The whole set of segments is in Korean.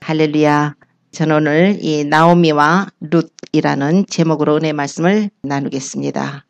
할렐루야. 저는 오늘 이 나오미와 룻이라는 제목으로 은혜 말씀을 나누겠습니다.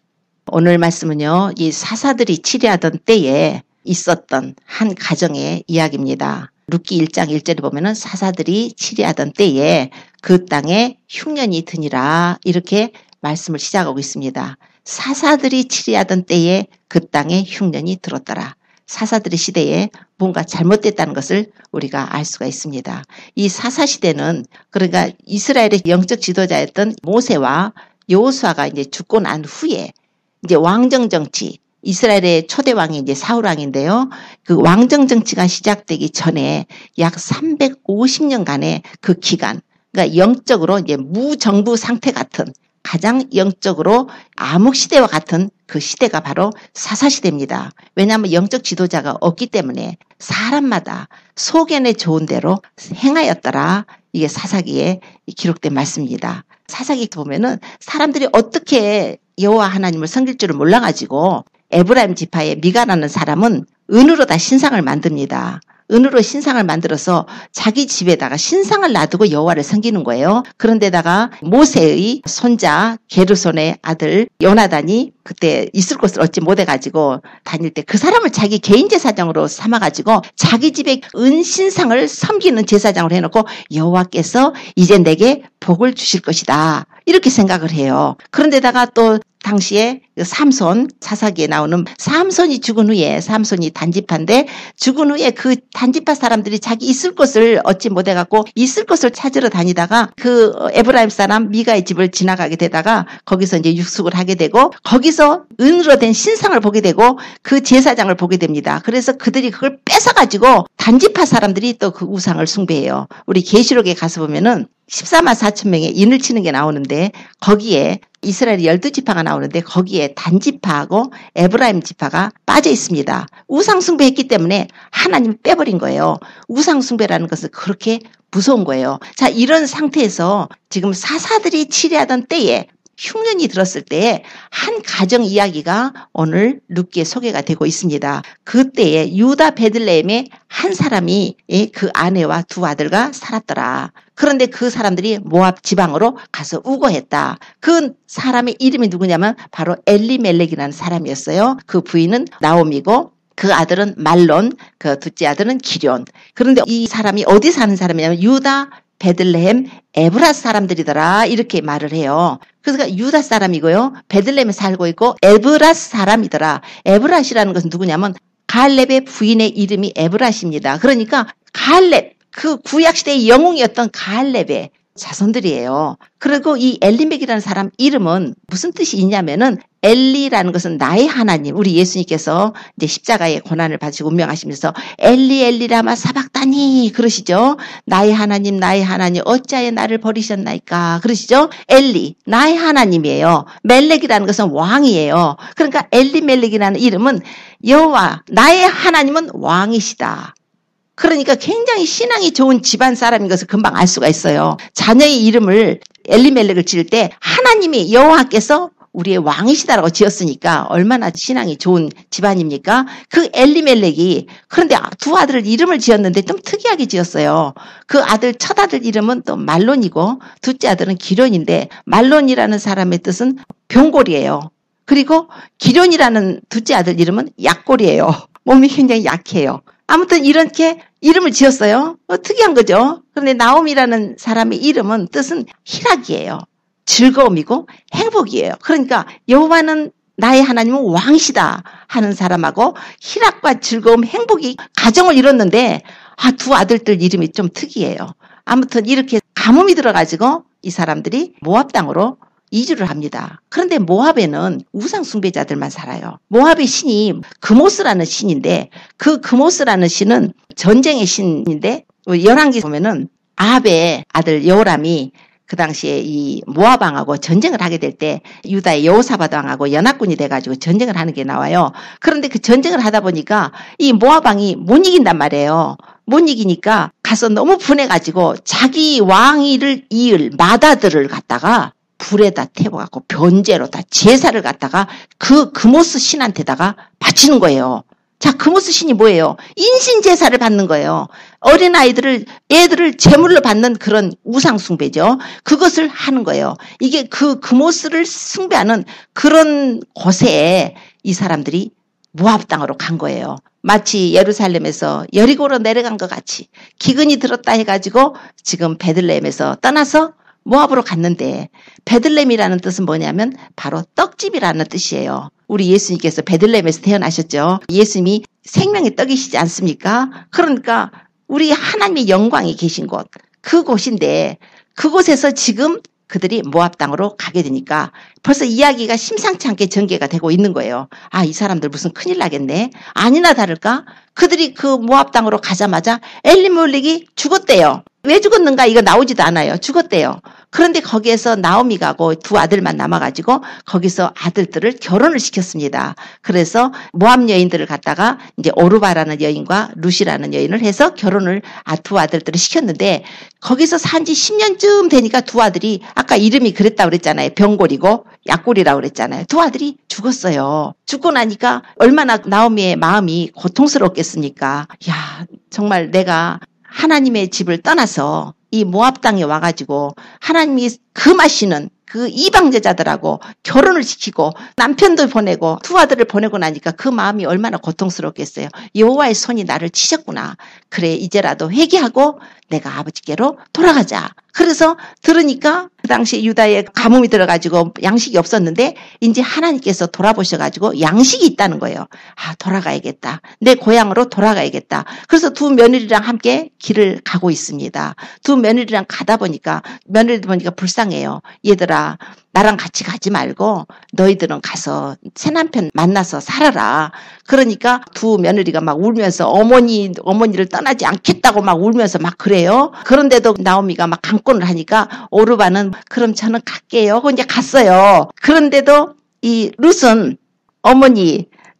오늘 말씀은요, 이 사사들이 치리하던 때에 있었던 한 가정의 이야기입니다. 룻기 1장 1절에 보면은 사사들이 치리하던 때에 그 땅에 흉년이 드니라 이렇게 말씀을 시작하고 있습니다. 사사들이 치리하던 때에 그 땅에 흉년이 들었더라. 사사들의 시대에 뭔가 잘못됐다는 것을 우리가 알 수가 있습니다. 이 사사시대는 그러니까 이스라엘의 영적 지도자였던 모세와 여호수아가 이제 죽고 난 후에 이제 왕정 정치, 이스라엘의 초대 왕이 이제 사울 왕인데요. 그 왕정 정치가 시작되기 전에 약 350년간의 그 기간, 그러니까 영적으로 이제 무정부 상태 같은 가장 영적으로 암흑시대와 같은 그 시대가 바로 사사시대입니다. 왜냐하면 영적 지도자가 없기 때문에 사람마다 소견에 좋은 대로 행하였더라. 이게 사사기에 기록된 말씀입니다. 사사기 보면은 사람들이 어떻게 여호와 하나님을 섬길 줄을 몰라가지고 에브라임 지파의 미가라는 사람은 은으로 다 신상을 만듭니다. 은으로 신상을 만들어서 자기 집에다가 신상을 놔두고 여호와를 섬기는 거예요. 그런데다가 모세의 손자 게르손의 아들 요나단이 그때 있을 곳을 얻지 못해가지고 다닐 때 그 사람을 자기 개인 제사장으로 삼아가지고 자기 집에 은신상을 섬기는 제사장으로 해놓고 여호와께서 이제 내게 복을 주실 것이다. 이렇게 생각을 해요. 그런데다가 또 당시에 삼손, 사사기에 나오는 삼손이 죽은 후에 삼손이 단지파인데 죽은 후에 그 단지파 사람들이 자기 있을 곳을 얻지 못해갖고 있을 곳을 찾으러 다니다가 그 에브라임 사람 미가의 집을 지나가게 되다가 거기서 이제 육숙을 하게 되고 거기서 은으로 된 신상을 보게 되고 그 제사장을 보게 됩니다. 그래서 그들이 그걸 뺏어가지고 단지파 사람들이 또 그 우상을 숭배해요. 우리 계시록에 가서 보면은 14만 4천 명의 인을 치는 게 나오는데 거기에 이스라엘 12지파가 나오는데 거기에 단지파하고 에브라임 지파가 빠져 있습니다. 우상숭배했기 때문에 하나님을 빼버린 거예요. 우상숭배라는 것은 그렇게 무서운 거예요. 자, 이런 상태에서 지금 사사들이 치리하던 때에 흉년이 들었을 때에 한 가정 이야기가 오늘 룻기에 소개가 되고 있습니다. 그때에 유다 베들레헴에 한 사람이 그 아내와 두 아들과 살았더라. 그런데 그 사람들이 모압 지방으로 가서 우거했다. 그 사람의 이름이 누구냐면 바로 엘리멜렉이라는 사람이었어요. 그 부인은 나오미고 그 아들은 말론, 그 둘째 아들은 기럨. 그런데 이 사람이 어디 사는 사람이냐면 유다 베들레헴 에브라스 사람들이더라 이렇게 말을 해요. 그래서 유다 사람이고요. 베들레헴에 살고 있고 에브라스 사람이더라. 에브라시라는 것은 누구냐면 갈렙의 부인의 이름이 에브라시입니다. 그러니까 갈렙, 그 구약시대의 영웅이었던 갈렙의 자손들이에요. 그리고 이 엘리멜렉이라는 사람 이름은 무슨 뜻이 있냐면은 엘리라는 것은 나의 하나님, 우리 예수님께서 이제 십자가의 고난을 받으시고 운명하시면서 엘리 엘리 라마 사박다니 그러시죠. 나의 하나님 어찌하여 나를 버리셨나이까 그러시죠. 엘리 나의 하나님이에요. 멜렉이라는 것은 왕이에요. 그러니까 엘리멜렉이라는 이름은 여호와 나의 하나님은 왕이시다. 그러니까 굉장히 신앙이 좋은 집안 사람인 것을 금방 알 수가 있어요. 자녀의 이름을 엘리멜렉을 지을 때 하나님이 여호와께서 우리의 왕이시다라고 지었으니까 얼마나 신앙이 좋은 집안입니까? 그 엘리멜렉이 그런데 두 아들을 이름을 지었는데 좀 특이하게 지었어요. 그 아들 첫 아들 이름은 또 말론이고 둘째 아들은 기럨인데 말론이라는 사람의 뜻은 병골이에요. 그리고 기럨이라는 둘째 아들 이름은 약골이에요. 몸이 굉장히 약해요. 아무튼 이렇게 이름을 지었어요. 특이한 거죠. 그런데 나옴이라는 사람의 이름은 뜻은 희락이에요. 즐거움이고 행복이에요. 그러니까 여호와는 나의 하나님은 왕이시다 하는 사람하고 희락과 즐거움, 행복이 가정을 이뤘는데 두 아들들 이름이 좀 특이해요. 아무튼 이렇게 가뭄이 들어가지고 이 사람들이 모압 땅으로 이주를 합니다. 그런데 모압에는 우상 숭배자들만 살아요. 모압의 신이 그모스라는 신인데 그 그모스라는 신은 전쟁의 신인데 열왕기 보면은 아합의 아들 여호람이 그 당시에 이 모압 왕하고 전쟁을 하게 될 때 유다의 여호사밧 왕하고 연합군이 돼가지고 전쟁을 하는 게 나와요. 그런데 그 전쟁을 하다 보니까 이 모압 왕이 못 이긴단 말이에요. 못 이기니까 가서 너무 분해가지고 자기 왕위를 이을 맏아들을 갖다가 불에다 태워갖고 변제로 다 제사를 갖다가 그 그모스 신한테다가 바치는 거예요. 자, 금오스 신이 뭐예요? 인신제사를 받는 거예요. 애들을 제물로 받는 그런 우상숭배죠. 그것을 하는 거예요. 이게 그 금오스를 숭배하는 그런 곳에 이 사람들이 모압 땅으로 간 거예요. 마치 예루살렘에서 여리고로 내려간 것 같이 기근이 들었다 해가지고 지금 베들레헴에서 떠나서 모압으로 갔는데, 베들레헴이라는 뜻은 뭐냐면 바로 떡집이라는 뜻이에요. 우리 예수님께서 베들레헴에서 태어나셨죠. 예수님이 생명의 떡이시지 않습니까? 그러니까 우리 하나님의 영광이 계신 곳, 그곳인데 그곳에서 지금 그들이 모압 땅으로 가게 되니까 벌써 이야기가 심상치 않게 전개가 되고 있는 거예요. 아, 이 사람들 무슨 큰일 나겠네. 아니나 다를까 그들이 그 모압 땅으로 가자마자 엘리멜렉이 죽었대요. 왜 죽었는가 이거 나오지도 않아요. 죽었대요. 그런데 거기에서 나오미가 하고 두 아들만 남아가지고 거기서 아들들을 결혼을 시켰습니다. 그래서 모압 여인들을 갖다가 이제 오르바라는 여인과 룻이라는 여인을 해서 결혼을 두 아들들을 시켰는데, 거기서 산지 10년쯤 되니까 두 아들이 아까 이름이 그랬다고 그랬잖아요. 병골이고 약골이라고 그랬잖아요. 두 아들이 죽었어요. 죽고 나니까 얼마나 나오미의 마음이 고통스럽겠습니까? 야, 정말 내가 하나님의 집을 떠나서 이 모압 땅에 와가지고 하나님이 금하시는 그 이방 여자들하고 결혼을 시키고 남편도 보내고 두 아들을 보내고 나니까 그 마음이 얼마나 고통스럽겠어요. 여호와의 손이 나를 치셨구나. 그래, 이제라도 회개하고 내가 아버지께로 돌아가자. 그래서 들으니까 그 당시 유다에 가뭄이 들어가지고 양식이 없었는데 이제 하나님께서 돌아보셔가지고 양식이 있다는 거예요. 아, 돌아가야겠다. 내 고향으로 돌아가야겠다. 그래서 두 며느리랑 함께 길을 가고 있습니다. 두 며느리랑 가다 보니까 며느리들 보니까 불쌍해요. 얘들아, 나랑 같이 가지 말고 너희들은 가서 새 남편 만나서 살아라. 그러니까 두 며느리가 막 울면서 어머니를 떠나지 않겠다고 막 울면서 막 그래요. 그런데도 나오미가 막 강권을 하니까 오르바는 그럼 저는 갈게요 하고 이제 갔어요. 그런데도 이 룻은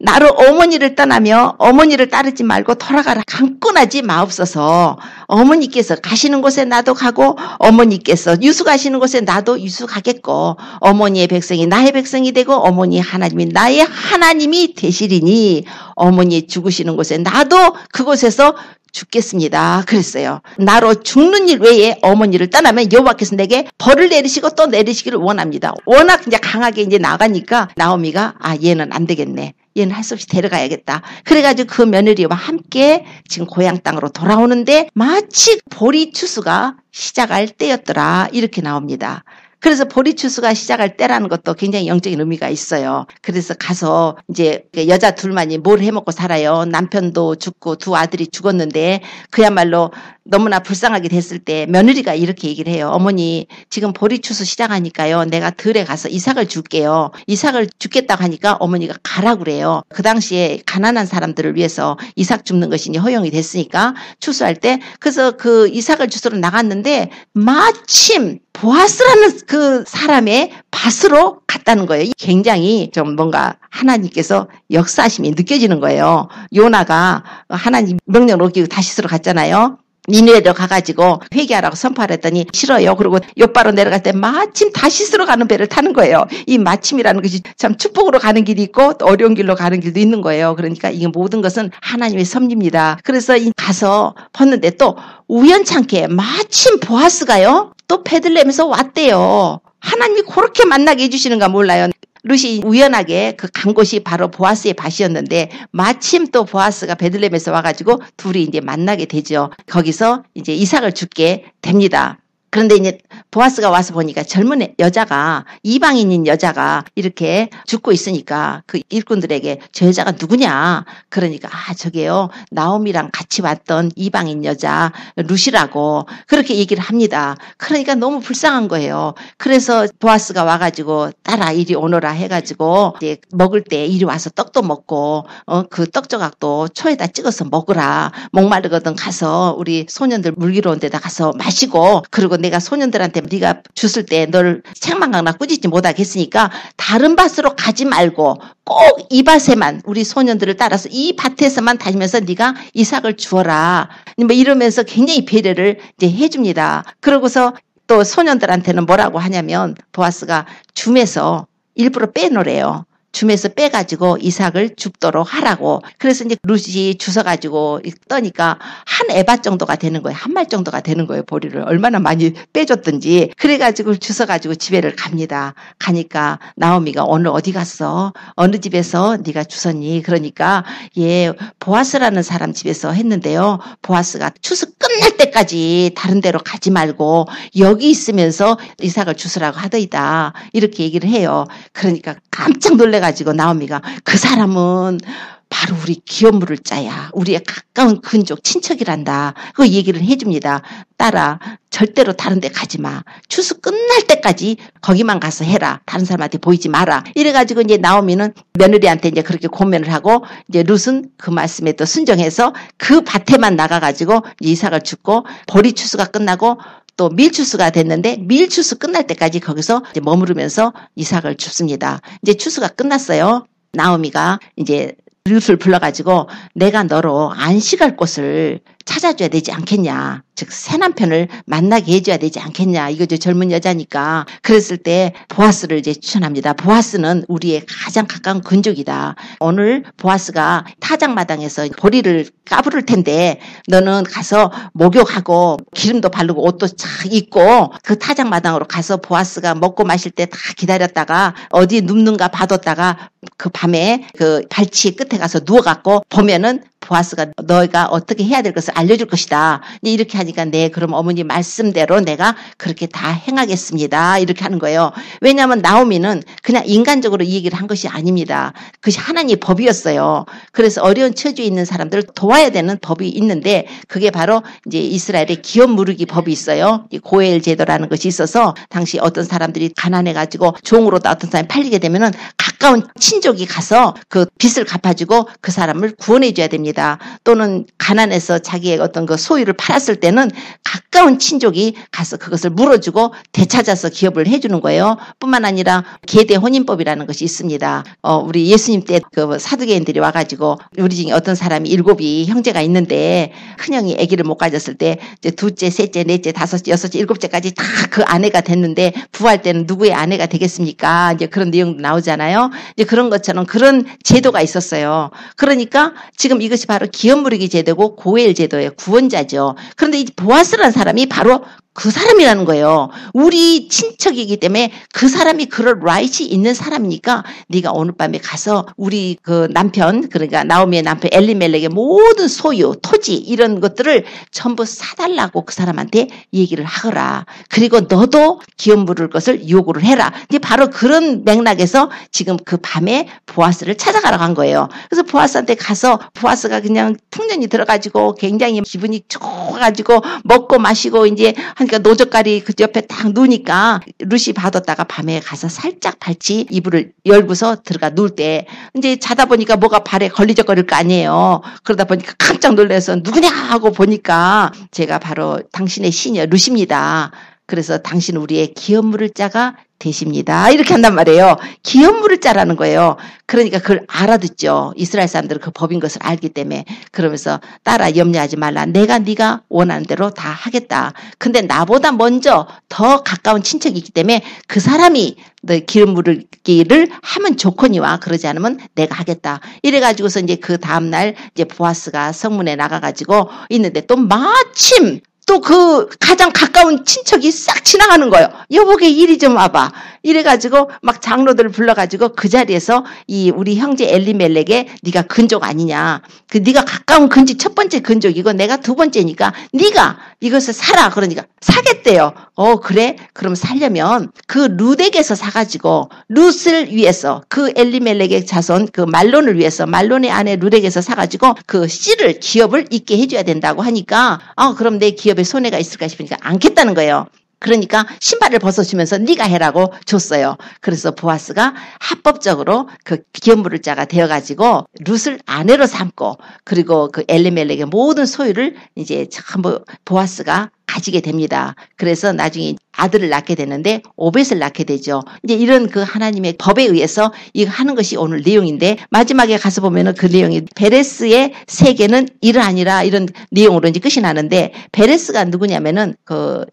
나로 어머니를 떠나며 어머니를 따르지 말고 돌아가라. 강권하지 마옵소서. 어머니께서 가시는 곳에 나도 가고 어머니께서 유수 가시는 곳에 나도 유수 가겠고 어머니의 백성이 나의 백성이 되고 어머니 하나님이 나의 하나님이 되시리니 어머니 죽으시는 곳에 나도 그곳에서 죽겠습니다. 그랬어요. 나로 죽는 일 외에 어머니를 떠나면 여호와께서 내게 벌을 내리시고 또 내리시기를 원합니다. 워낙 이제 강하게 이제 나가니까 나오미가 얘는 안 되겠네. 얘는 할 수 없이 데려가야겠다. 그래가지고 그 며느리와 함께 지금 고향 땅으로 돌아오는데 마치 보리 추수가 시작할 때였더라. 이렇게 나옵니다. 그래서 보리 추수가 시작할 때라는 것도 굉장히 영적인 의미가 있어요. 그래서 가서 이제 여자 둘만이 뭘 해먹고 살아요. 남편도 죽고 두 아들이 죽었는데 그야말로 너무나 불쌍하게 됐을 때 며느리가 이렇게 얘기를 해요. 어머니, 지금 보리 추수 시작하니까요. 내가 들에 가서 이삭을 줄게요. 이삭을 죽겠다고 하니까 어머니가 가라고 그래요. 그 당시에 가난한 사람들을 위해서 이삭 줍는 것이 허용이 됐으니까 추수할 때. 그래서 그 이삭을 주스러 나갔는데 마침 보아스라는 그 사람의 밭으로 갔다는 거예요. 굉장히 좀 뭔가 하나님께서 역사하심이 느껴지는 거예요. 요나가 하나님 명령을 어기고 다시스로 갔잖아요. 니느웨로 가가지고 회개하라고 선포를 했더니 싫어요. 그리고 요바로 내려갈 때 마침 다시스로 가는 배를 타는 거예요. 이 마침이라는 것이 참 축복으로 가는 길이 있고 또 어려운 길로 가는 길도 있는 거예요. 그러니까 이게 모든 것은 하나님의 섭리입니다. 그래서 가서 봤는데 또 우연찮게 마침 보아스가요 또 베들레헴에서 왔대요. 하나님이 그렇게 만나게 해주시는가 몰라요. 룻이 우연하게 그 간 곳이 바로 보아스의 밭이었는데 마침 또 보아스가 베들레헴에서 와가지고 둘이 이제 만나게 되죠. 거기서 이제 이삭을 죽게 됩니다. 그런데 이제 보아스가 와서 보니까 젊은 여자가, 이방인인 여자가 이렇게 죽고 있으니까 그 일꾼들에게 저 여자가 누구냐? 그러니까 저게요 나오미랑 같이 왔던 이방인 여자 룻이라고 그렇게 얘기를 합니다. 그러니까 너무 불쌍한 거예요. 그래서 보아스가 와가지고 딸아 이리 오너라 해가지고 이제 먹을 때 이리 와서 떡도 먹고 그 떡조각도 초에다 찍어서 먹으라. 목마르거든 가서 우리 소년들 물기로 온 데다 가서 마시고, 그리고 내가 소년들한테 네가 줬을 때 너를 책망하거나 꾸짖지 못하겠으니까 다른 밭으로 가지 말고 꼭 이 밭에만 우리 소년들을 따라서 이 밭에서만 다니면서 네가 이삭을 주어라. 뭐 이러면서 굉장히 배려를 이제 해줍니다. 그러고서 또 소년들한테는 뭐라고 하냐면 보아스가 줌에서 일부러 빼놓으래요. 줌에서 빼가지고 이삭을 줍도록 하라고. 그래서 이제 룻이 주워가지고 떠니까 한 에바 정도가 되는 거예요. 한 말 정도가 되는 거예요. 보리를 얼마나 많이 빼줬든지. 그래가지고 주워가지고 집에를 갑니다. 가니까 나오미가 오늘 어디 갔어? 어느 집에서 네가 주웠니? 그러니까 예, 보아스라는 사람 집에서 했는데요. 보아스가 추수 끝날 때까지 다른 데로 가지 말고 여기 있으면서 이삭을 주스라고 하더이다. 이렇게 얘기를 해요. 그러니까 깜짝 놀래가지고 나오미가 그 사람은 바로 우리 기업물을 짜야 우리의 가까운 근족 친척이란다. 그 얘기를 해줍니다. 딸아 절대로 다른 데 가지 마. 추수 끝날 때까지 거기만 가서 해라. 다른 사람한테 보이지 마라. 이래가지고 이제 나오미는 며느리한테 이제 그렇게 고면을 하고 이제 룻은 그 말씀에 또 순종해서 그 밭에만 나가가지고 이삭을 줍고 보리 추수가 끝나고 또 밀추수가 됐는데 밀추수 끝날 때까지 거기서 이제 머무르면서 이삭을 줍습니다. 이제 추수가 끝났어요. 나오미가 이제 룻을 불러가지고 내가 너로 안식할 곳을 찾아줘야 되지 않겠냐. 즉 새 남편을 만나게 해줘야 되지 않겠냐. 이거죠. 젊은 여자니까. 그랬을 때 보아스를 이제 추천합니다. 보아스는 우리의 가장 가까운 근족이다. 오늘 보아스가 타작마당에서 보리를 까부를 텐데 너는 가서 목욕하고 기름도 바르고 옷도 쫙 입고 그 타작마당으로 가서 보아스가 먹고 마실 때 다 기다렸다가 어디 눕는가 봐뒀다가 그 밤에 그 발치 끝에 가서 누워갖고 보면은 보아스가 너희가 어떻게 해야 될 것을 알려줄 것이다. 이렇게 하니까 네 그럼 어머니 말씀대로 내가 그렇게 다 행하겠습니다. 이렇게 하는 거예요. 왜냐하면 나오미는 그냥 인간적으로 이 얘기를 한 것이 아닙니다. 그것이 하나님의 법이었어요. 그래서 어려운 처지에 있는 사람들을 도와야 되는 법이 있는데 그게 바로 이제 이스라엘의 기업 무르기 법이 있어요. 고엘 제도라는 것이 있어서 당시 어떤 사람들이 가난해가지고 종으로다 어떤 사람이 팔리게 되면은 가까운 친족이 가서 그 빚을 갚아주고 그 사람을 구원해줘야 됩니다. 또는 가난해서 자기의 어떤 그 소유를 팔았을 때는 가까운 친족이 가서 그것을 물어주고 되찾아서 기업을 해주는 거예요. 뿐만 아니라 계대 혼인법이라는 것이 있습니다. 우리 예수님 때 그 사두개인들이 와가지고 우리 중에 어떤 사람이 7이 형제가 있는데 큰형이 아기를 못 가졌을 때 이제 둘째, 셋째, 넷째, 다섯째, 여섯째, 일곱째까지 다 그 아내가 됐는데 부활 때는 누구의 아내가 되겠습니까? 이제 그런 내용도 나오잖아요. 이제 그런 것처럼 그런 제도가 있었어요. 그러니까 지금 이것이 바로 기업무르기 제도고 고엘 제도의 구원자죠. 그런데 이 보아스라는 사람이 바로 그 사람이라는 거예요. 우리 친척이기 때문에 그 사람이 그럴 라이트이 있는 사람이니까 네가 오늘 밤에 가서 우리 그 남편 그러니까 나오미의 남편 엘리멜렉의 모든 소유, 토지 이런 것들을 전부 사달라고 그 사람한테 얘기를 하거라. 그리고 너도 기업 물을 것을 요구를 해라. 이제 바로 그런 맥락에서 지금 그 밤에 보아스를 찾아가라고 한 거예요. 그래서 보아스한테 가서 보아스가 그냥 풍년이 들어가지고 굉장히 기분이 좋아가지고 먹고 마시고 이제 하니까 노젓가리 그 옆에 딱 누우니까 룻이 받았다가 밤에 가서 살짝 발치 이불을 열고서 들어가 누울 때 이제 자다 보니까 뭐가 발에 걸리적거릴 거 아니에요. 그러다 보니까 깜짝 놀라서 누구냐 하고 보니까 제가 바로 당신의 시녀 룻입니다. 그래서 당신은 우리의 기업물을 짜가 되십니다. 이렇게 한단 말이에요. 기업물을 짜라는 거예요. 그러니까 그걸 알아듣죠. 이스라엘 사람들은 그 법인 것을 알기 때문에. 그러면서 딸아 염려하지 말라. 내가 네가 원하는 대로 다 하겠다. 근데 나보다 먼저 더 가까운 친척이 있기 때문에 그 사람이 너 기름 물기를 하면 좋거니와 그러지 않으면 내가 하겠다. 이래가지고서 이제 그 다음날 이제 보아스가 성문에 나가가지고 있는데 또 마침 또 그 가장 가까운 친척이 싹 지나가는 거예요. 여보게 이리 좀 와봐. 이래가지고 막 장로들을 불러가지고 그 자리에서 이 우리 형제 엘리멜렉의 네가 근족 아니냐. 그 네가 가까운 근지 첫 번째 근족이고 내가 두 번째니까 네가 이것을 사라. 그러니까 사겠대요. 그래? 그럼 살려면 그 룻에게서 사가지고 룻을 위해서 그 엘리멜렉의 자손 그 말론을 위해서 말론의 아내 룻에게서 사가지고 그 씨를 기업을 있게 해줘야 된다고 하니까 그럼 내 기업에 손해가 있을까 싶으니까 않겠다는 거예요. 그러니까 신발을 벗어주면서 네가 해라고 줬어요. 그래서 보아스가 합법적으로 그 기업물을 자가 되어가지고 룻을 아내로 삼고 그리고 그 엘리멜렉의 모든 소유를 이제 전부 보아스가 가지게 됩니다. 그래서 나중에 아들을 낳게 되는데 오벳을 낳게 되죠. 이제 이런 그 하나님의 법에 의해서 이거 하는 것이 오늘 내용인데 마지막에 가서 보면은 그 내용이 베레스의 세계는 이러하니라 이런 내용으로 이제 끝이 나는데 베레스가 누구냐면은 그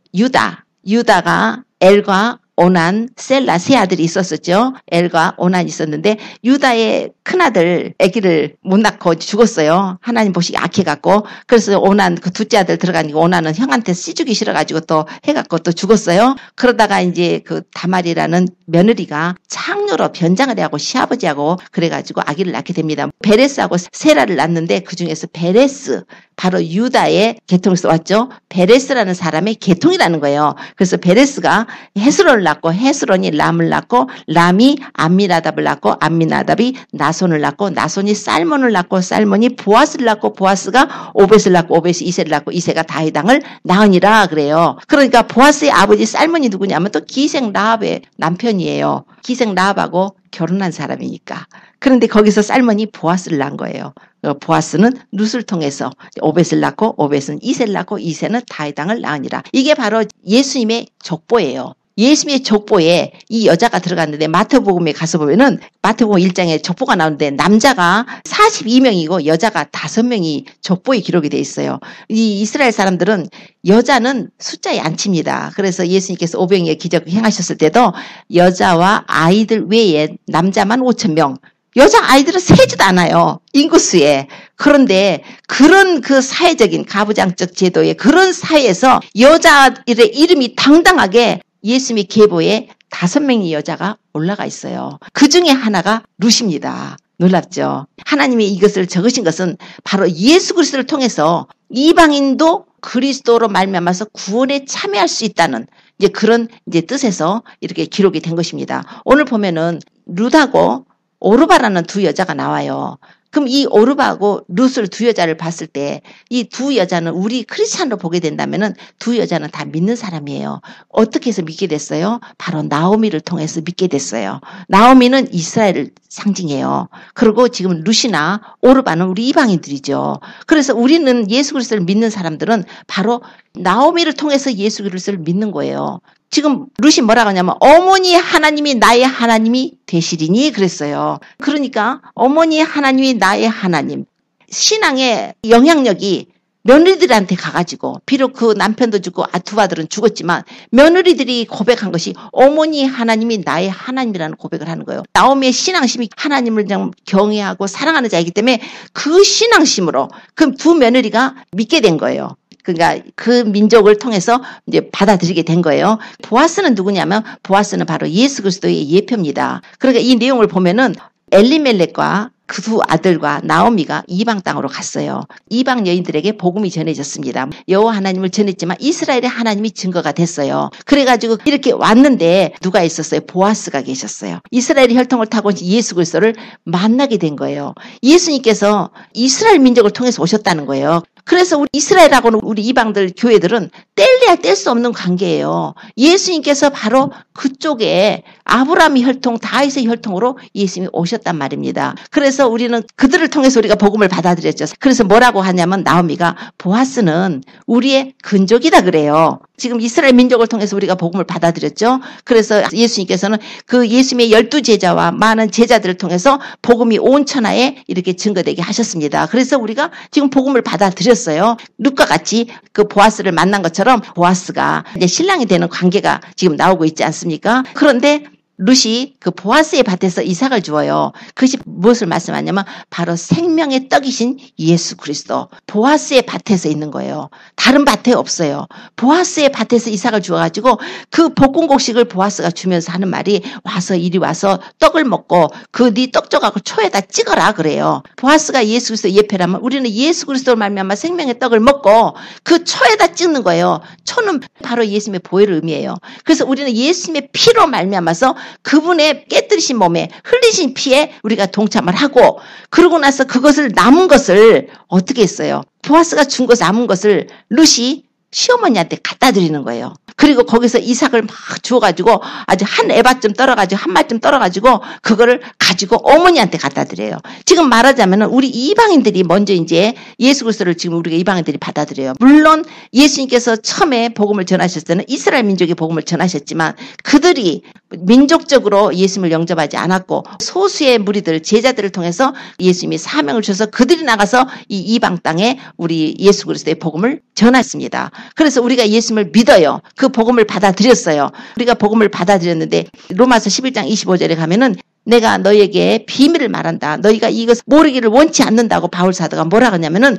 유다가 엘과 오난, 셀라 세 아들이 있었었죠. 엘과 오난이 있었는데 유다의 큰아들 아기를 못 낳고 죽었어요. 하나님 보시기 악해갖고. 그래서 오난 그 둘째 아들 들어가니까 오난은 형한테 씨주기 싫어가지고 또 해갖고 또 죽었어요. 그러다가 이제 그 다말이라는 며느리가 창녀로 변장을 해하고 시아버지하고 그래가지고 아기를 낳게 됩니다. 베레스하고 세라를 낳는데 그중에서 베레스, 바로 유다의 계통에서 왔죠. 베레스라는 사람의 계통이라는 거예요. 그래서 베레스가 헤스론을 낳고 헤스론이 람을 낳고 람이 암미나답을 낳고 암미나답이 나손을 낳고 나손이 살몬을 낳고 살몬이 보아스를 낳고 보아스가 오벳을 낳고 오벳이 이세를 낳고 이세가 다윗왕을 낳으니라 그래요. 그러니까 보아스의 아버지 살몬이 누구냐면 또 기생 라합의 남편이에요. 기생 라합하고 결혼한 사람이니까. 그런데 거기서 살몬이 보아스를 낳은 거예요. 보아스는 룻을 통해서 오벳을 낳고 오벳은 이세를 낳고 이세는 다윗왕을 낳으니라. 이게 바로 예수님의 족보예요. 예수님의 족보에 이 여자가 들어갔는데 마태복음에 가서 보면은 마태복음 1장에 족보가 나오는데 남자가 42명이고 여자가 5명이 족보에 기록이 돼 있어요. 이 이스라엘 사람들은 여자는 숫자에 안 칩니다. 그래서 예수님께서 오병이어 기적 행하셨을 때도 여자와 아이들 외에 남자만 5,000명, 여자 아이들은 세지도 않아요. 인구수에. 그런데 그런 그 사회적인 가부장적 제도의 그런 사회에서 여자들의 이름이 당당하게 예수님의 계보에 5명의 여자가 올라가 있어요. 그 중에 하나가 룻입니다. 놀랍죠? 하나님이 이것을 적으신 것은 바로 예수 그리스도를 통해서 이방인도 그리스도로 말미암아서 구원에 참여할 수 있다는 이제 그런 이제 뜻에서 이렇게 기록이 된 것입니다. 오늘 보면은 룻하고 오르바라는 두 여자가 나와요. 그럼 이 오르바하고 룻을 두 여자를 봤을 때 이 두 여자는 우리 크리스찬으로 보게 된다면은 두 여자는 다 믿는 사람이에요. 어떻게 해서 믿게 됐어요? 바로 나오미를 통해서 믿게 됐어요. 나오미는 이스라엘을 상징해요. 그리고 지금 룻이나 오르바는 우리 이방인들이죠. 그래서 우리는 예수 그리스도를 믿는 사람들은 바로 나오미를 통해서 예수 그리스도를 믿는 거예요. 지금 룻이 뭐라고 하냐면 어머니 하나님이 나의 하나님이 되시리니 그랬어요. 그러니까 어머니 하나님이 나의 하나님. 신앙의 영향력이 며느리들한테 가가지고 비록 그 남편도 죽고 두 아들은 죽었지만 며느리들이 고백한 것이 어머니 하나님이 나의 하나님이라는 고백을 하는 거예요. 나오미의 신앙심이 하나님을 경외하고 사랑하는 자이기 때문에 그 신앙심으로 그 두 며느리가 믿게 된 거예요. 그러니까 그 민족을 통해서 이제 받아들이게 된 거예요. 보아스는 누구냐면 보아스는 바로 예수 그리스도의 예표입니다. 그러니까 이 내용을 보면은 엘리멜렉과 그 두 아들과 나오미가 이방 땅으로 갔어요. 이방 여인들에게 복음이 전해졌습니다. 여호와 하나님을 전했지만 이스라엘의 하나님이 증거가 됐어요. 그래가지고 이렇게 왔는데 누가 있었어요? 보아스가 계셨어요. 이스라엘의 혈통을 타고 예수 그리스도를 만나게 된 거예요. 예수님께서 이스라엘 민족을 통해서 오셨다는 거예요. 그래서 우리 이스라엘하고는 우리 이방들 교회들은 뗄래야 뗄 수 없는 관계예요. 예수님께서 바로 그쪽에 아브라함의 혈통, 다윗의 혈통으로 예수님이 오셨단 말입니다. 그래서 우리는 그들을 통해서 우리가 복음을 받아들였죠. 그래서 뭐라고 하냐면 나오미가 보아스는 우리의 근족이다 그래요. 지금 이스라엘 민족을 통해서 우리가 복음을 받아들였죠. 그래서 예수님께서는 그 예수님의 12제자와 많은 제자들을 통해서 복음이 온 천하에 이렇게 증거되게 하셨습니다. 그래서 우리가 지금 복음을 받아들였어요. 룻과 같이 그 보아스를 만난 것처럼 보아스가 이제 신랑이 되는 관계가 지금 나오고 있지 않습니까? 그런데 룻이 그 보아스의 밭에서 이삭을 주어요. 그것이 무엇을 말씀하냐면 바로 생명의 떡이신 예수 그리스도. 보아스의 밭에서 있는 거예요. 다른 밭에 없어요. 보아스의 밭에서 이삭을 주어가지고 그 볶음곡식을 보아스가 주면서 하는 말이 와서 이리 와서 떡을 먹고 그 네 떡 조각을 초에다 찍어라 그래요. 보아스가 예수 그리스도 예표라면 우리는 예수 그리스도를 말미암아 생명의 떡을 먹고 그 초에다 찍는 거예요. 초는 바로 예수님의 보혈을 의미해요. 그래서 우리는 예수님의 피로 말미암아서 그분의 깨뜨리신 몸에 흘리신 피에 우리가 동참을 하고 그러고 나서 그것을 남은 것을 어떻게 했어요? 보아스가 준 것을 남은 것을 룻이 시어머니한테 갖다 드리는 거예요. 그리고 거기서 이삭을 막 주워가지고 아주 한 에바쯤 떨어가지고 한 말쯤 떨어가지고 그거를 가지고 어머니한테 갖다 드려요. 지금 말하자면 우리 이방인들이 먼저 이제 예수 그리스도를 지금 우리가 이방인들이 받아들여요. 물론 예수님께서 처음에 복음을 전하셨을 때는 이스라엘 민족의 복음을 전하셨지만 그들이 민족적으로 예수님을 영접하지 않았고 소수의 무리들 제자들을 통해서 예수님이 사명을 주셔서 그들이 나가서 이 이방 땅에 우리 예수 그리스도의 복음을 전했습니다. 그래서 우리가 예수님을 믿어요. 그 그 복음을 받아들였어요. 우리가 복음을 받아들였는데 로마서 11장 25절에 가면은 내가 너에게 비밀을 말한다. 너희가 이것을 모르기를 원치 않는다고 바울 사도가 뭐라 하냐면은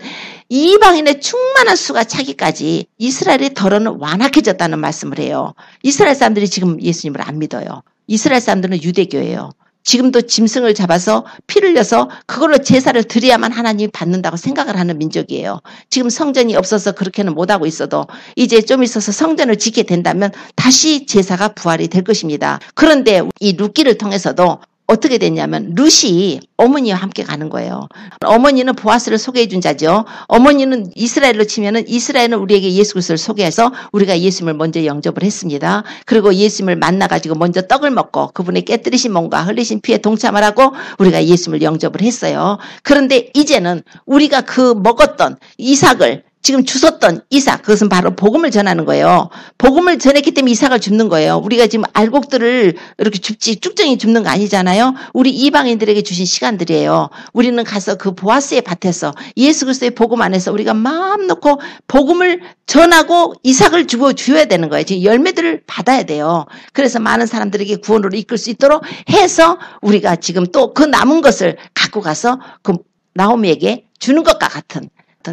이방인의 충만한 수가 차기까지 이스라엘의 덜어는 완악해졌다는 말씀을 해요. 이스라엘 사람들이 지금 예수님을 안 믿어요. 이스라엘 사람들은 유대교예요. 지금도 짐승을 잡아서 피를 흘려서 그걸로 제사를 드려야만 하나님이 받는다고 생각을 하는 민족이에요. 지금 성전이 없어서 그렇게는 못하고 있어도 이제 좀 있어서 성전을 짓게 된다면 다시 제사가 부활이 될 것입니다. 그런데 이 룻기를 통해서도 어떻게 됐냐면 룻이 어머니와 함께 가는 거예요. 어머니는 보아스를 소개해 준 자죠. 어머니는 이스라엘로 치면은 이스라엘은 우리에게 예수 그리스도를 소개해서 우리가 예수님을 먼저 영접을 했습니다. 그리고 예수님을 만나가지고 먼저 떡을 먹고 그분의 깨뜨리신 몸과 흘리신 피에 동참을 하고 우리가 예수님을 영접을 했어요. 그런데 이제는 우리가 그 먹었던 이삭을 지금 주웠던 이삭, 그것은 바로 복음을 전하는 거예요. 복음을 전했기 때문에 이삭을 줍는 거예요. 우리가 지금 알곡들을 이렇게 줍지 쭉정이 줍는 거 아니잖아요. 우리 이방인들에게 주신 시간들이에요. 우리는 가서 그 보아스의 밭에서 예수 그리스도의 복음 안에서 우리가 마음 놓고 복음을 전하고 이삭을 줘야 되는 거예요. 지금 열매들을 받아야 돼요. 그래서 많은 사람들에게 구원으로 이끌 수 있도록 해서 우리가 지금 또 그 남은 것을 갖고 가서 그 나오미에게 주는 것과 같은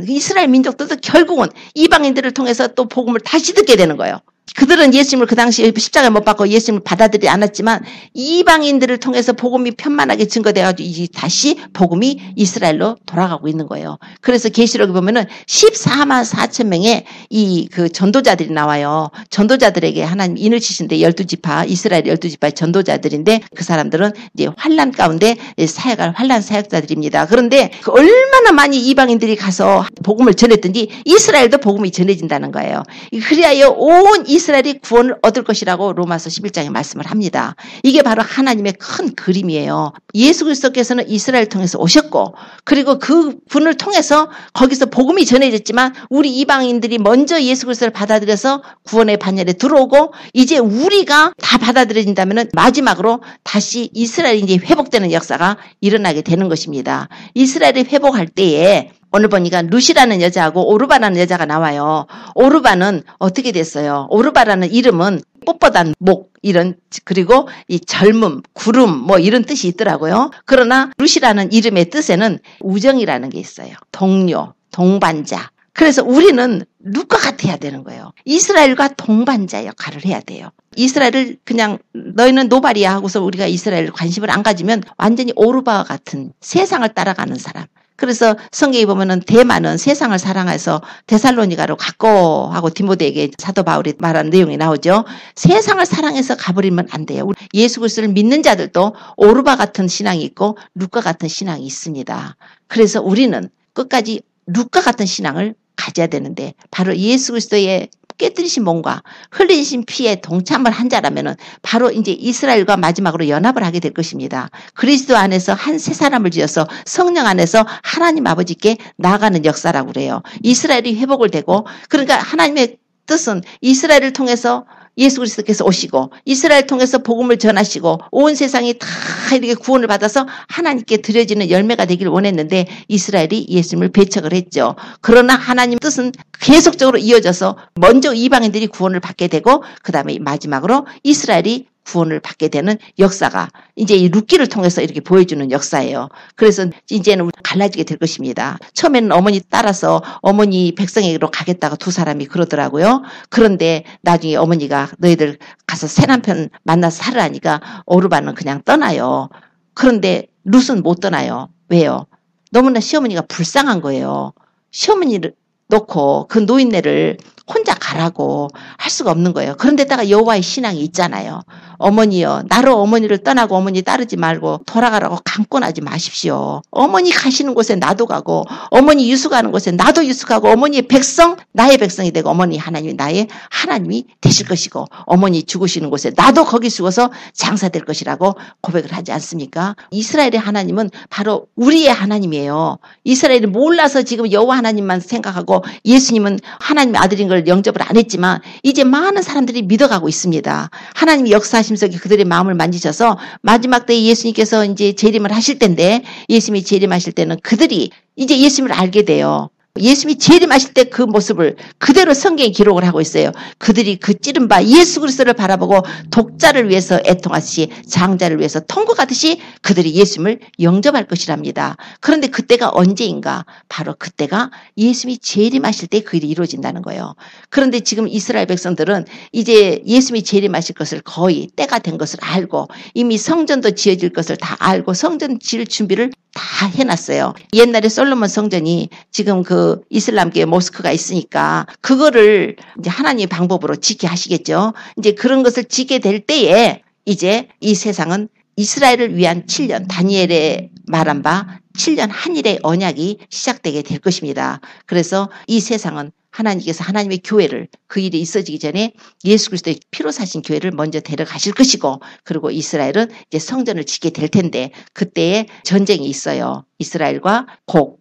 이스라엘 민족들도 결국은 이방인들을 통해서 또 복음을 다시 듣게 되는 거예요. 그들은 예수님을 그 당시에 십자가에 못 박고 예수님을 받아들이지 않았지만 이방인들을 통해서 복음이 편만하게 증거돼가지고 다시 복음이 이스라엘로 돌아가고 있는 거예요. 그래서 계시록에 보면은 14만 4천 명의 이 그 전도자들이 나와요. 전도자들에게 하나님 인을 치신데 12지파 이스라엘 12지파의 전도자들인데 그 사람들은 이제 환난 가운데 사역할 환난 사역자들입니다. 그런데 그 얼마나 많이 이방인들이 가서 복음을 전했든지 이스라엘도 복음이 전해진다는 거예요. 그리하여 온 이스라엘이 구원을 얻을 것이라고 로마서 11장에 말씀을 합니다. 이게 바로 하나님의 큰 그림이에요. 예수 그리스도께서는 이스라엘을 통해서 오셨고 그리고 그 분을 통해서 거기서 복음이 전해졌지만 우리 이방인들이 먼저 예수 그리스도를 받아들여서 구원의 반열에 들어오고 이제 우리가 다 받아들여진다면 마지막으로 다시 이스라엘이 이제 회복되는 역사가 일어나게 되는 것입니다. 이스라엘이 회복할 때에 오늘 보니까 룻이라는 여자하고 오르바라는 여자가 나와요. 오르바는 어떻게 됐어요? 오르바라는 이름은 뻣뻣한 목 이런 그리고 이 젊음, 구름 뭐 이런 뜻이 있더라고요. 그러나 룻이라는 이름의 뜻에는 우정이라는 게 있어요. 동료, 동반자. 그래서 우리는 룻과 같아야 되는 거예요. 이스라엘과 동반자 역할을 해야 돼요. 이스라엘을 그냥 너희는 노발이야 하고서 우리가 이스라엘 관심을 안 가지면 완전히 오르바와 같은 세상을 따라가는 사람. 그래서 성경에 보면은 대만은 세상을 사랑해서 데살로니가로 갔고 하고 디모데에게 사도 바울이 말한 내용이 나오죠. 세상을 사랑해서 가버리면 안 돼요. 예수 그리스도를 믿는 자들도 오르바 같은 신앙이 있고 룻과 같은 신앙이 있습니다. 그래서 우리는 끝까지 룻과 같은 신앙을 가져야 되는데 바로 예수 그리스도의 깨뜨리신 몸과 흘리신 피에 동참을 한 자라면은 바로 이제 이스라엘과 마지막으로 연합을 하게 될 것입니다. 그리스도 안에서 한 새 사람을 지어서 성령 안에서 하나님 아버지께 나아가는 역사라고 그래요. 이스라엘이 회복을 되고 그러니까 하나님의 뜻은 이스라엘을 통해서 예수 그리스도께서 오시고 이스라엘 통해서 복음을 전하시고 온 세상이 다 이렇게 구원을 받아서 하나님께 드려지는 열매가 되기를 원했는데 이스라엘이 예수님을 배척을 했죠. 그러나 하나님 뜻은 계속적으로 이어져서 먼저 이방인들이 구원을 받게 되고 그 다음에 마지막으로 이스라엘이 구원을 받게 되는 역사가 이제 이 룻기를 통해서 이렇게 보여주는 역사예요. 그래서 이제는 갈라지게 될 것입니다. 처음에는 어머니 따라서 어머니 백성에게로 가겠다고 두 사람이 그러더라고요. 그런데 나중에 어머니가 너희들 가서 새 남편 만나서 살으라니까 오르바는 그냥 떠나요. 그런데 룻은 못 떠나요. 왜요? 너무나 시어머니가 불쌍한 거예요. 시어머니를 놓고 그 노인네를 혼자 가라고 할 수가 없는 거예요. 그런데다가 여호와의 신앙이 있잖아요. 어머니요, 나로 어머니를 떠나고 어머니 따르지 말고 돌아가라고 강권하지 마십시오. 어머니 가시는 곳에 나도 가고 어머니 유숙하는 곳에 나도 유숙하고 어머니의 백성 나의 백성이 되고 어머니 하나님이 나의 하나님이 되실 것이고 어머니 죽으시는 곳에 나도 거기 죽어서 장사될 것이라고 고백을 하지 않습니까? 이스라엘의 하나님은 바로 우리의 하나님이에요. 이스라엘이 몰라서 지금 여호와 하나님만 생각하고 예수님은 하나님의 아들인 걸 영접을 안 했지만 이제 많은 사람들이 믿어가고 있습니다. 하나님이 역사하심 속에 그들의 마음을 만지셔서 마지막 때에 예수님께서 이제 재림을 하실 텐데 예수님이 재림하실 때는 그들이 이제 예수님을 알게 돼요. 예수님이 재림하실 때 그 모습을 그대로 성경에 기록을 하고 있어요. 그들이 그 찌른 바 예수 그리스도를 바라보고 독자를 위해서 애통하듯이 장자를 위해서 통곡하듯이 그들이 예수님을 영접할 것이랍니다. 그런데 그때가 언제인가? 바로 그때가 예수님이 재림하실 때 그 일이 이루어진다는 거예요. 그런데 지금 이스라엘 백성들은 이제 예수님이 재림하실 것을 거의 때가 된 것을 알고 이미 성전도 지어질 것을 다 알고 성전 지을 준비를 다 해놨어요. 옛날에 솔로몬 성전이 지금 그 이슬람계 모스크가 있으니까 그거를 이제 하나님의 방법으로 짓게 하시겠죠. 이제 그런 것을 짓게 될 때에 이제 이 세상은 이스라엘을 위한 7년, 다니엘의 말한 바 7년 한일의 언약이 시작되게 될 것입니다. 그래서 이 세상은 하나님께서 하나님의 교회를 그 일이 있어지기 전에 예수 그리스도의 피로 사신 교회를 먼저 데려가실 것이고 그리고 이스라엘은 이제 성전을 짓게 될 텐데 그때에 전쟁이 있어요. 이스라엘과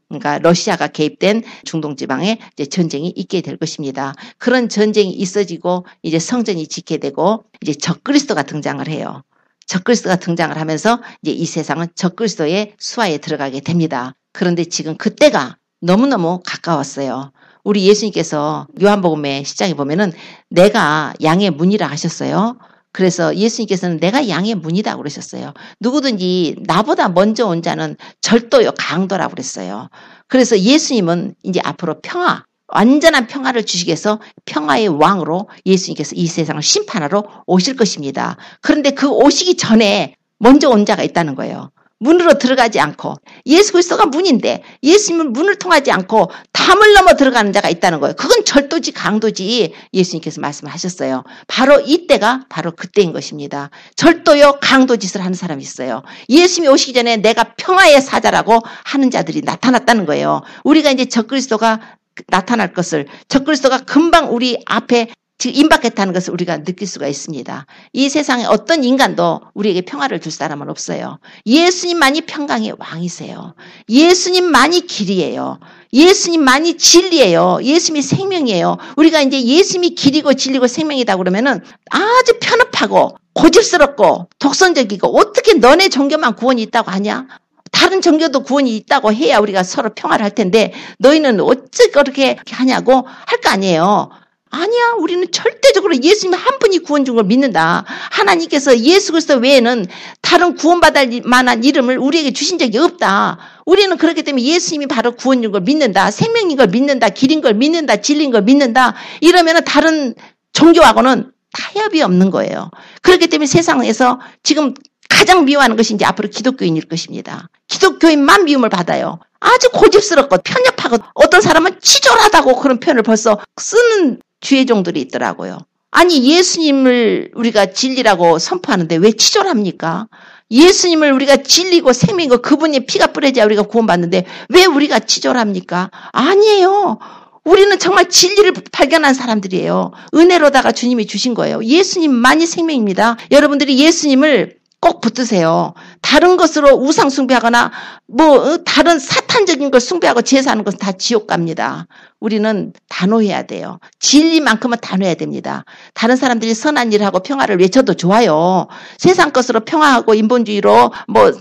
그러니까 러시아가 개입된 중동 지방에 이제 전쟁이 있게 될 것입니다. 그런 전쟁이 있어지고 이제 성전이 짓게 되고 이제 적그리스도가 등장을 해요. 적그리스도가 등장을 하면서 이제 이 세상은 적그리스도의 수하에 들어가게 됩니다. 그런데 지금 그때가 너무너무 가까웠어요. 우리 예수님께서 요한복음의 시장에 보면은 내가 양의 문이라 하셨어요. 그래서 예수님께서는 내가 양의 문이다 그러셨어요. 누구든지 나보다 먼저 온 자는 절도요 강도라고 그랬어요. 그래서 예수님은 이제 앞으로 평화, 완전한 평화를 주시기 위해서 평화의 왕으로 예수님께서 이 세상을 심판하러 오실 것입니다. 그런데 그 오시기 전에 먼저 온 자가 있다는 거예요. 문으로 들어가지 않고 예수 그리스도가 문인데 예수님은 문을 통하지 않고 담을 넘어 들어가는 자가 있다는 거예요. 그건 절도지 강도지 예수님께서 말씀하셨어요. 바로 이때가 바로 그때인 것입니다. 절도요 강도 짓을 하는 사람이 있어요. 예수님이 오시기 전에 내가 평화의 사자라고 하는 자들이 나타났다는 거예요. 우리가 이제 적그리스도가 나타날 것을 적그리스도가 금방 우리 앞에 지금 임박했다는 것을 우리가 느낄 수가 있습니다. 이 세상에 어떤 인간도 우리에게 평화를 줄 사람은 없어요. 예수님만이 평강의 왕이세요. 예수님만이 길이에요. 예수님만이 진리예요. 예수님이 생명이에요. 우리가 이제 예수님이 길이고 진리고 생명이다 그러면은 아주 편협하고 고집스럽고 독선적이고 어떻게 너네 종교만 구원이 있다고 하냐? 다른 종교도 구원이 있다고 해야 우리가 서로 평화를 할 텐데 너희는 어찌 그렇게 하냐고 할 거 아니에요. 아니야, 우리는 절대적으로 예수님 한 분이 구원 준 걸 믿는다. 하나님께서 예수 그리스도 외에는 다른 구원받을 만한 이름을 우리에게 주신 적이 없다. 우리는 그렇기 때문에 예수님이 바로 구원 준 걸 믿는다. 생명인 걸 믿는다. 길인 걸 믿는다. 진리인 걸 믿는다. 이러면 다른 종교하고는 타협이 없는 거예요. 그렇기 때문에 세상에서 지금 가장 미워하는 것이 이제 앞으로 기독교인일 것입니다. 기독교인만 미움을 받아요. 아주 고집스럽고 편협하고 어떤 사람은 치졸하다고 그런 표현을 벌써 쓰는 주의종들이 있더라고요. 아니 예수님을 우리가 진리라고 선포하는데 왜 치졸합니까? 예수님을 우리가 진리고 생명이고 그분의 피가 뿌려져야 우리가 구원받는데 왜 우리가 치졸합니까? 아니에요. 우리는 정말 진리를 발견한 사람들이에요. 은혜로다가 주님이 주신 거예요. 예수님만이 생명입니다. 여러분들이 예수님을 꼭 붙드세요. 다른 것으로 우상 숭배하거나 다른 사탄적인 걸 숭배하고 제사하는 것은 다 지옥 갑니다. 우리는 단호해야 돼요. 진리만큼은 단호해야 됩니다. 다른 사람들이 선한 일을 하고 평화를 외쳐도 좋아요. 세상 것으로 평화하고 인본주의로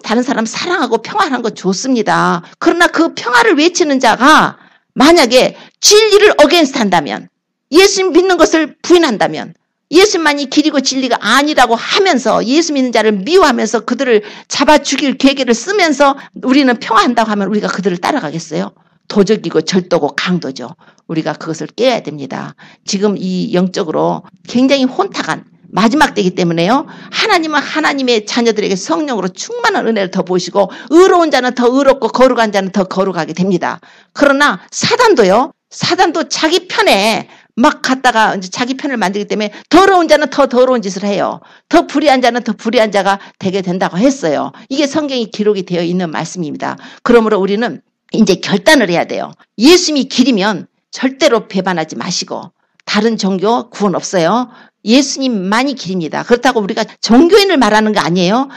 다른 사람 사랑하고 평화하는 거 좋습니다. 그러나 그 평화를 외치는 자가 만약에 진리를 어게인스트 한다면 예수님 믿는 것을 부인한다면 예수만이 길이고 진리가 아니라고 하면서 예수 믿는 자를 미워하면서 그들을 잡아 죽일 계획을 쓰면서 우리는 평화한다고 하면 우리가 그들을 따라가겠어요? 도적이고 절도고 강도죠. 우리가 그것을 깨야 됩니다. 지금 이 영적으로 굉장히 혼탁한 마지막 때이기 때문에요. 하나님은 하나님의 자녀들에게 성령으로 충만한 은혜를 더 보시고 의로운 자는 더 의롭고 거룩한 자는 더 거룩하게 됩니다. 그러나 사단도 자기 편에 막 갔다가 이제 자기 편을 만들기 때문에 더러운 자는 더 더러운 짓을 해요. 더 불의한 자는 더 불의한 자가 되게 된다고 했어요. 이게 성경이 기록이 되어 있는 말씀입니다. 그러므로 우리는 이제 결단을 해야 돼요. 예수님이 길이면 절대로 배반하지 마시고 다른 종교 구원 없어요. 예수님만이 길입니다. 그렇다고 우리가 종교인을 말하는 거 아니에요.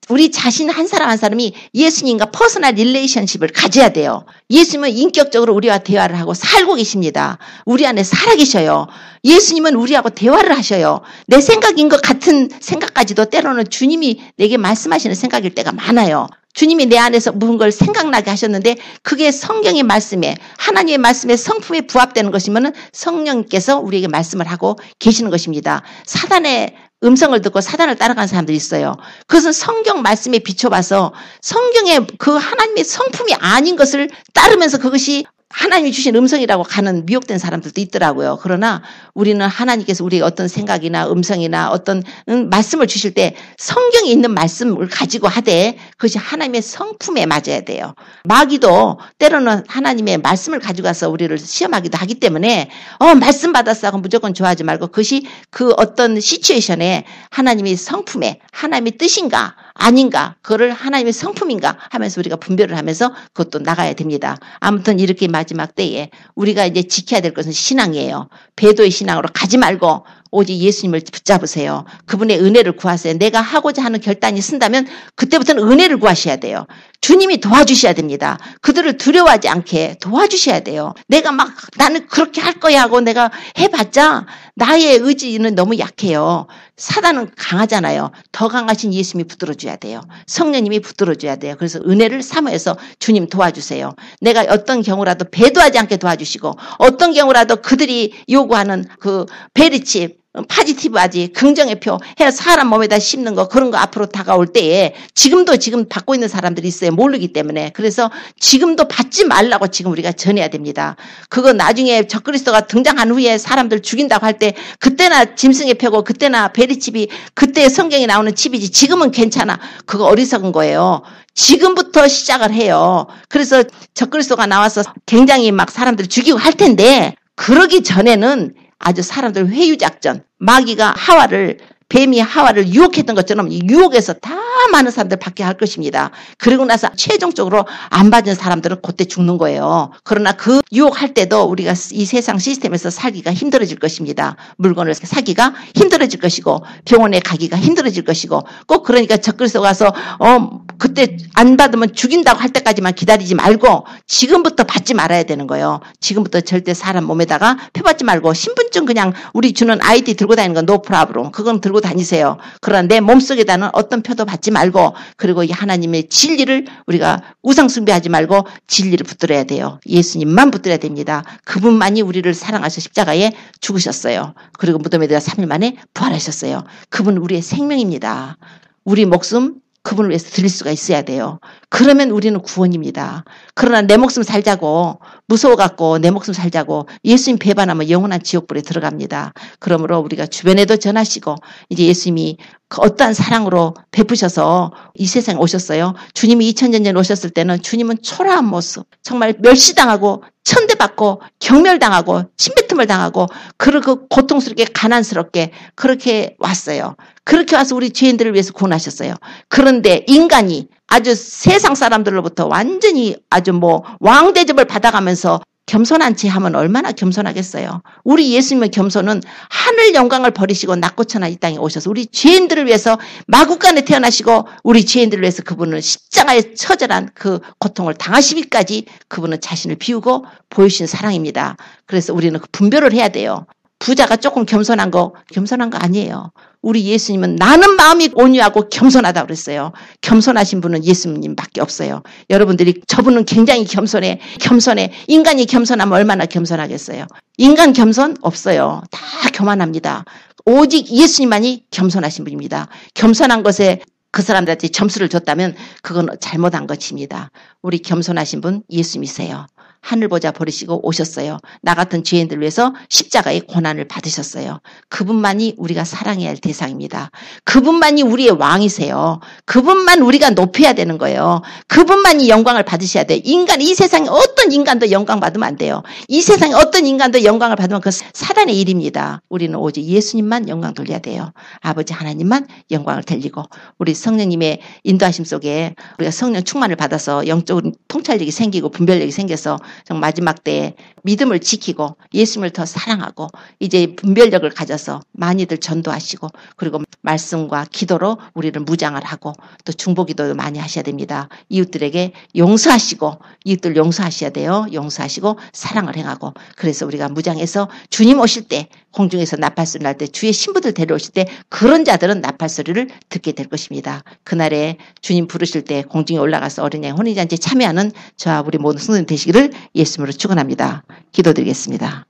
우리 자신 한 사람 한 사람이 예수님과 퍼스널 릴레이션십을 가져야 돼요. 예수님은 인격적으로 우리와 대화를 하고 살고 계십니다. 우리 안에 살아계셔요. 예수님은 우리하고 대화를 하셔요. 내 생각인 것 같은 생각까지도 때로는 주님이 내게 말씀하시는 생각일 때가 많아요. 주님이 내 안에서 묵은 걸 생각나게 하셨는데 그게 성경의 말씀에 하나님의 말씀에 성품에 부합되는 것이면 성령께서 우리에게 말씀을 하고 계시는 것입니다. 사단의 음성을 듣고 사단을 따라가는 사람들이 있어요. 그것은 성경 말씀에 비춰봐서 성경의 그 하나님의 성품이 아닌 것을 따르면서 그것이 하나님이 주신 음성이라고 가는 미혹된 사람들도 있더라고요. 그러나 우리는 하나님께서 우리에게 어떤 생각이나 음성이나 어떤 말씀을 주실 때 성경에 있는 말씀을 가지고 하되 그것이 하나님의 성품에 맞아야 돼요. 마귀도 때로는 하나님의 말씀을 가지고 와서 우리를 시험하기도 하기 때문에 말씀 받았어 하고 무조건 좋아하지 말고 그것이 그 어떤 시츄에이션에 하나님의 성품에 하나님의 뜻인가 아닌가 그거를 하나님의 성품인가 하면서 우리가 분별을 하면서 그것도 나가야 됩니다. 아무튼 이렇게 마지막 때에 우리가 이제 지켜야 될 것은 신앙이에요. 배도의 신앙으로 가지 말고 오직 예수님을 붙잡으세요. 그분의 은혜를 구하세요. 내가 하고자 하는 결단이 쓴다면 그때부터는 은혜를 구하셔야 돼요. 주님이 도와주셔야 됩니다. 그들을 두려워하지 않게 도와주셔야 돼요. 내가 막 나는 그렇게 할 거야 하고 내가 해봤자 나의 의지는 너무 약해요. 사단은 강하잖아요. 더 강하신 예수님이 붙들어줘야 돼요. 성령님이 붙들어줘야 돼요. 그래서 은혜를 사모해서 주님 도와주세요. 내가 어떤 경우라도 배도하지 않게 도와주시고 어떤 경우라도 그들이 요구하는 그 베리칩 파지티브하지 긍정의 표 해서 사람 몸에다 심는 거 그런 거 앞으로 다가올 때에 지금 받고 있는 사람들이 있어요. 모르기 때문에. 그래서 지금도 받지 말라고 지금 우리가 전해야 됩니다. 그거 나중에 적그리스도가 등장한 후에 사람들 죽인다고 할 때 그때나 짐승의 표고 그때나 베리칩이 그때 성경에 나오는 칩이지 지금은 괜찮아. 그거 어리석은 거예요. 지금부터 시작을 해요. 그래서 적그리스도가 나와서 굉장히 막 사람들 죽이고 할 텐데 그러기 전에는 아주 사람들 회유작전, 뱀이 하와를 유혹했던 것처럼 유혹해서 다 많은 사람들 받게 할 것입니다. 그리고 나서 최종적으로 안 받은 사람들은 그때 죽는 거예요. 그러나 그 유혹할 때도 우리가 이 세상 시스템에서 살기가 힘들어질 것입니다. 물건을 사기가 힘들어질 것이고 병원에 가기가 힘들어질 것이고 꼭 그러니까 적그리스도 가서 그때 안 받으면 죽인다고 할 때까지만 기다리지 말고 지금부터 받지 말아야 되는 거예요. 지금부터 절대 사람 몸에다가 표 받지 말고 신분증 그냥 우리 주는 아이디 들고 다니는 건 노 프라브롬. 그건 들고 다니세요. 그러나 내 몸속에다는 어떤 표도 받지 말고 그리고 이 하나님의 진리를 우리가 우상 숭배하지 말고 진리를 붙들어야 돼요. 예수님만 붙들어야 됩니다. 그분만이 우리를 사랑하셔 십자가에 죽으셨어요. 그리고 무덤에 들어 3일 만에 부활하셨어요. 그분 우리의 생명입니다. 우리 목숨 그분을 위해서 드릴 수가 있어야 돼요. 그러면 우리는 구원입니다. 그러나 내 목숨 살자고 무서워갖고 내 목숨 살자고 예수님 배반하면 영원한 지옥불에 들어갑니다. 그러므로 우리가 주변에도 전하시고 이제 예수님이 어떠한 사랑으로 베푸셔서 이 세상에 오셨어요. 주님이 2000년 전에 오셨을 때는 주님은 초라한 모습 정말 멸시당하고 천대받고 경멸당하고 침뱉음을 당하고 그렇게 고통스럽게 가난스럽게 그렇게 왔어요. 그렇게 와서 우리 죄인들을 위해서 구원하셨어요. 그런데 인간이 아주 세상 사람들로부터 완전히 아주 왕대접을 받아가면서 겸손한 채 하면 얼마나 겸손하겠어요. 우리 예수님의 겸손은 하늘 영광을 버리시고 낙고천하 이 땅에 오셔서 우리 죄인들을 위해서 마구간에 태어나시고 우리 죄인들을 위해서 그분은 십자가에 처절한 그 고통을 당하시기까지 그분은 자신을 비우고 보여주신 사랑입니다. 그래서 우리는 그 분별을 해야 돼요. 부자가 조금 겸손한 거 아니에요. 우리 예수님은 나는 마음이 온유하고 겸손하다고 그랬어요. 겸손하신 분은 예수님밖에 없어요. 여러분들이 저분은 굉장히 겸손해. 인간이 겸손하면 얼마나 겸손하겠어요. 인간 겸손 없어요. 다 교만합니다. 오직 예수님만이 겸손하신 분입니다. 겸손한 것에 그 사람들한테 점수를 줬다면 그건 잘못한 것입니다. 우리 겸손하신 분 예수님이세요. 하늘 보좌 버리시고 오셨어요. 나 같은 죄인들 위해서 십자가의 고난을 받으셨어요. 그분만이 우리가 사랑해야 할 대상입니다. 그분만이 우리의 왕이세요. 그분만 우리가 높여야 되는 거예요. 그분만이 영광을 받으셔야 돼요. 이 세상에 어떤 인간도 영광 받으면 안 돼요. 이 세상에 어떤 인간도 영광을 받으면 그 사단의 일입니다. 우리는 오직 예수님만 영광 돌려야 돼요. 아버지 하나님만 영광을 돌리고 우리 성령님의 인도하심 속에 우리가 성령 충만을 받아서 영적으로 통찰력이 생기고 분별력이 생겨서 정말 마지막 때에 믿음을 지키고 예수님을 더 사랑하고 이제 분별력을 가져서 많이들 전도하시고 그리고 말씀과 기도로 우리를 무장을 하고 또 중보기도도 많이 하셔야 됩니다. 이웃들에게 용서하시고 이웃들 용서하셔야 돼요. 용서하시고 사랑을 행하고 그래서 우리가 무장해서 주님 오실 때 공중에서 나팔소리 날 때 주의 신부들 데려오실 때 그런 자들은 나팔소리를 듣게 될 것입니다. 그날에 주님 부르실 때 공중에 올라가서 어린 양 혼인잔치에 참여하는 저와 우리 모든 성도님 되시기를 예수님으로 축원합니다. 기도드리겠습니다.